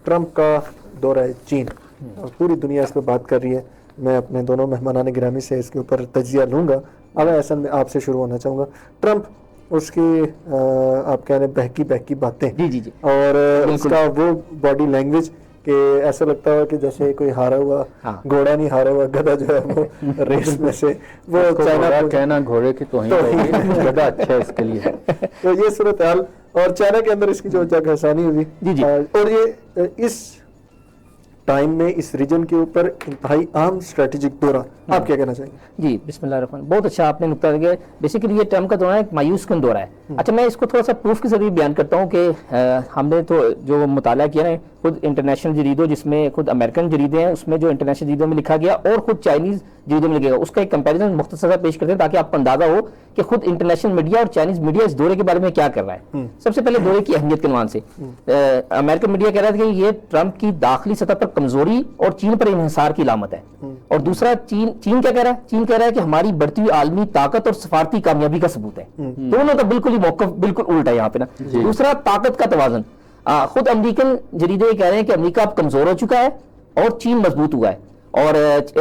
Trump کا دورہ چین، پوری دنیا اس پہ بات کر رہی ہے. میں اپنے دونوں مہمانان گرامی سے اس کے اوپر تجزیہ لوں گا. اب احسن میں آپ سے شروع ہونا چاہوں گا. ٹرمپ، اس کی آپ کہہ رہے ہیں بہکی باتیں، جی اور اس کا وہ باڈی لینگویج کہ ایسا لگتا ہے کہ جیسے کوئی ہارا ہوا گھوڑا نہیں، ہارا ہوا گدھا جو ہے وہ ریس میں سے وہ چائنا کہنا گھوڑے کی توہین ہوگی، گدھا اچھا ہے اس کے لیے. تو یہ صورتحال، اور چائنا کے اندر اس کی جو جگ حسانی ہوئی، اور یہ اس ٹائم میں اس ریجن کے اوپر انتہائی اہم اسٹریٹجک دورہ، آپ کیا کہنا چاہیں گے؟ جی بسم اللہ الرحمن، بہت اچھا آپ نے نقطہ دیا. بیسیکلی یہ ٹرمپ کا دورہ ایک مایوس کن دورہ ہے. اچھا میں اس کو تھوڑا سا پروف کے ذریعے بیان کرتا ہوں کہ ہم نے تو جو مطالعہ کیا ہے خود انٹرنیشنل جریدوں، جس میں خود امریکن جریدے ہیں، اس میں جو انٹرنیشنل جریدوں میں لکھا گیا اور خود چائنیز جریدوں میں لکھا گیا، اس کا ایک کمپیریزن مختصر پیش کرتے ہیں تاکہ آپ کو اندازہ ہو کہ خود انٹرنیشنل میڈیا اور چائنیز میڈیا اس دورے کے بارے میں کیا کر رہا ہے. سب سے پہلے دورے کی اہمیت کے عنوان سے امریکن میڈیا کہہ رہا تھا کہ یہ ٹرمپ کی داخلی سطح پر کمزوری اور چین پر انحصار کی علامت ہے. اور دوسرا چین کیا کہہ رہا ہے؟ چین کہہ رہا ہے کہ ہماری بڑھتی ہوئی عالمی طاقت اور سفارتی کامیابی کا ثبوت ہے. دونوں کا بالکل ہی موقف بالکل الٹا ہے یہاں پہ نا. دوسرا طاقت کا توازن. خود امریکن جریدے یہ کہہ رہے ہیں کہ امریکہ اب کمزور ہو چکا ہے اور چین مضبوط ہوا ہے. اور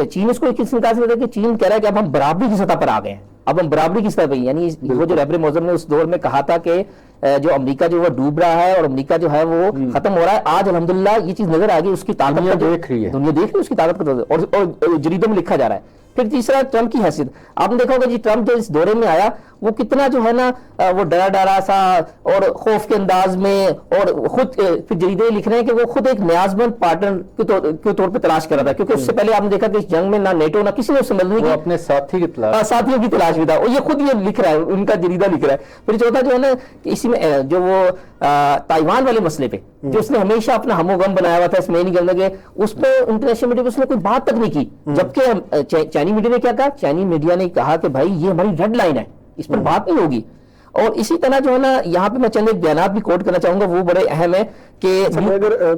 چین اس کو کس نکاح سے کہتا ہے کہ چین کہہ رہا ہے کہ اب ہم برابری کی سطح پر آ گئے ہیں. اب ہم برابری کی سطح پہ، یعنی وہ جو رہبر معظم نے اس دور میں کہا تھا کہ جو امریکہ جو وہ ڈوب رہا ہے اور امریکہ جو ہے وہ ختم ہو رہا ہے، آج الحمدللہ یہ چیز نظر آ گئی. اس کی طاقت دنیا دیکھ رہی ہے اس کی طاقت کا، اور جریدوں میں لکھا جا رہا ہے. پھر تیسرا ٹرمپ کی حیثیت. آپ نے دیکھا ہوگا جی ٹرمپ جو اس دورے میں آیا وہ کتنا جو ہے نا وہ ڈرا سا اور خوف کے انداز میں، اور خود پھر جریدے لکھ رہے ہیں کہ وہ خود ایک نیاز مند پارٹنر کے طور پہ تلاش کر رہا تھا، کیونکہ اس سے پہلے آپ نے دیکھا کہ اس جنگ میں نہ نیٹو نہ کسی نے اس سے مدد نہیں کی، اپنے ساتھیوں کی تلاش میں تھا. اور یہ خود یہ لکھ رہا ہے، ان کا جریدہ لکھ رہا ہے. پھر چوتھا جو ہے نا کہ اسی میں جو وہ تائیوان والے مسئلے پہ جو اس نے ہمیشہ اپنا ہم و غم بنایا ہوا تھا، اس میں نہیں کرنے کے، اس پہ انٹرنیشنل میڈیا پہ اس نے کوئی بات تک نہیں کی. جبکہ چائنی میڈیا نے کیا کہا؟ چائنی میڈیا نے کہا کہ بھائی یہ ہماری ریڈ لائن ہے، اس پر بات نہیں ہوگی. اور اسی طرح جو ہے نا یہاں پہ میں چند ایک بیانات بھی کوٹ کرنا چاہوں گا، وہ بڑے اہم ہے کہ اگر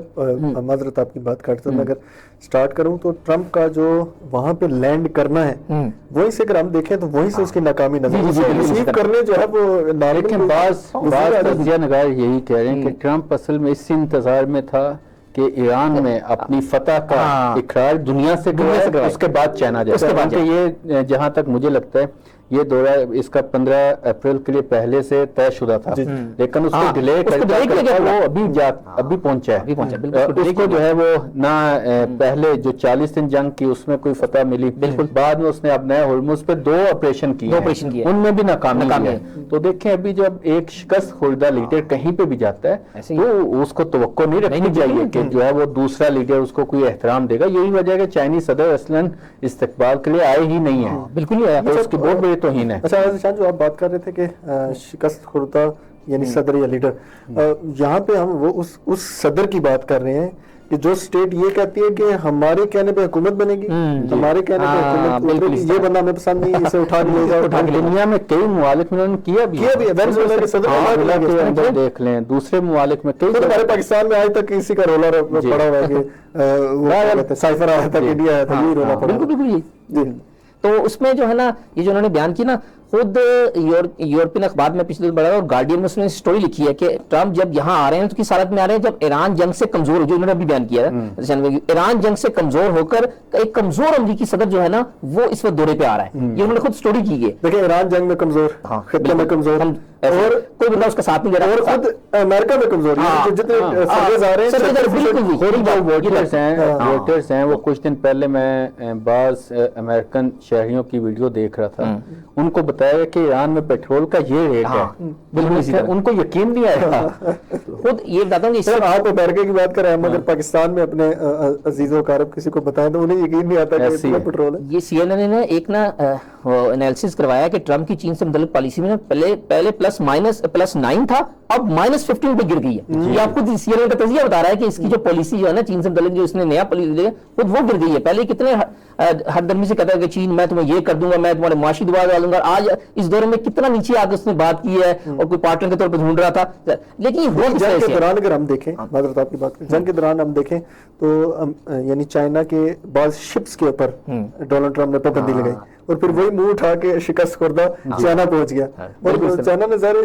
معذرت آپ کی بات کاٹتا ہوں، میں اگر سٹارٹ کروں تو ٹرمپ کا جو وہاں پہ لینڈ کرنا ہے وہیں سے اگر ہم دیکھیں تو وہیں سے اس کی ناکامی نظر ریسیو کرنے جو ہے وہ لیکن بعض تجزیہ نگار یہی کہہ رہے ہیں کہ ٹرمپ اصل میں اس انتظار میں تھا کہ ایران میں اپنی فتح کا اقرار دنیا سے کرے، اس کے بعد چائنا جائے. کیونکہ یہ جہاں تک مجھے لگتا ہے یہ دورہ اس کا 15 اپریل کے لیے پہلے سے طے شدہ تھا، لیکن اس کو ڈیلے کرتا وہ ابھی پہنچا ہے. اس کو جو ہے وہ نہ پہلے جو 40 دن جنگ کی اس میں کوئی فتح ملی، بعد میں اس نے اب نئے ہرمز پہ 2 آپریشن کیے، ان میں بھی ناکامی ہے. تو دیکھیں ابھی جب ایک شکست خوردہ لیڈر کہیں پہ بھی جاتا ہے تو اس کو توقع نہیں رکھنی چاہیے کہ جو ہے وہ دوسرا لیڈر اس کو کوئی احترام دے گا. یہی وجہ ہے کہ چائنیز صدر اصلاً استقبال کے لیے آئے ہی نہیں ہیں، بالکل نہیں آیا. اس کی بہت بڑی توہین ہے. اچھا جو آپ بات کر رہے تھے کہ شکست خوردہ یعنی صدر یا لیڈر، یہاں پہ ہم وہ اس صدر کی بات کر رہے ہیں کہ جو سٹیٹ یہ کہتی ہے کہ ہمارے کہنے پہ حکومت بنے گی، ہمارے کہنے پہ حکومت اترے گی، یہ بندہ ہمیں پسند نہیں، اسے اٹھا لیا جائے. دنیا میں کئی ممالک میں انہوں نے کیا بھی ہے، دیکھ لیں دوسرے ممالک میں کئی. ہمارے پاکستان میں آج تک اسی کا رولا پڑا ہوا ہے کہ سائفر آیا تھا، انڈیا آیا تھا، یہ رولا پڑا. بالکل. تو اس میں جو ہے نا یہ جو انہوں نے بیان کی نا، خود یورپین اخبار میں پچھلے بڑا اور گارڈین میں اس نے سٹوری لکھی ہے کہ ٹرمپ جب یہاں آ رہے ہیں تو کس حالت میں آ رہے ہیں؟ جب ایران جنگ سے کمزور ہو، جو انہوں نے ابھی بیان کیا ہے، ایران جنگ سے کمزور ہو کر ایک کمزور امریکی صدر جو ہے نا وہ اس وقت دورے پہ آ رہا ہے. یہ انہوں نے خود سٹوری کی ہے. دیکھیں ایران جنگ میں کمزور، خطے میں کمزور، اور کوئی بندہ اس کا ساتھ نہیں دے رہا، اور خود امریکہ میں کمزور. جتنے سروس آ رہے ہیں وہ کچھ دن پہلے میں بعض امریکن شہریوں کی ویڈیو دیکھ رہا تھا، ان کو بتایا کہ ایران میں پیٹرول کا یہ ریٹ ہے، بالکل ان کو یقین نہیں آیا. خود یہ بتاتا ہوں کہ آپ امریکہ کی بات کریں، ہم اگر پاکستان میں اپنے عزیز و اقارب کسی کو بتائیں تو انہیں یقین نہیں آتا کہ اتنا پیٹرول ہے. یہ سی این این نے ایک نا انالیسس کروایا کہ ٹرمپ کی چین سے متعلق پالیسی میں پہلے +9 تھا، اب -15 پہ گر گئی ہے. یہ آپ خود سی این این کا تجزیہ بتا رہا ہے کہ اس کی جو پالیسی جو ہے نا چین سے متعلق جو اس نے نیا پالیسی خود وہ گر گئی ہے. پہلے کتنے ہر درمی سے کہتا ہے کہ چین میں تمہیں یہ کر دوں گا، میں تمہارے معاشی دباؤ ڈالوں گا. آج اس دورے میں کتنا نیچے آ کے اس نے بات کی ہے اور کوئی پارٹنر کے طور پہ ڈھونڈ رہا تھا. لیکن جنگ کے دوران اگر ہم دیکھیں، معذرت آپ کی بات کریں، جنگ کے دوران ہم دیکھیں تو یعنی چائنا کے بعض شپس کے اوپر ڈونلڈ ٹرمپ نے پابندی لگائی، اور پھر وہی منہ اٹھا کے شکست خوردہ چائنا پہنچ گیا. اور چائنا نے ظاہر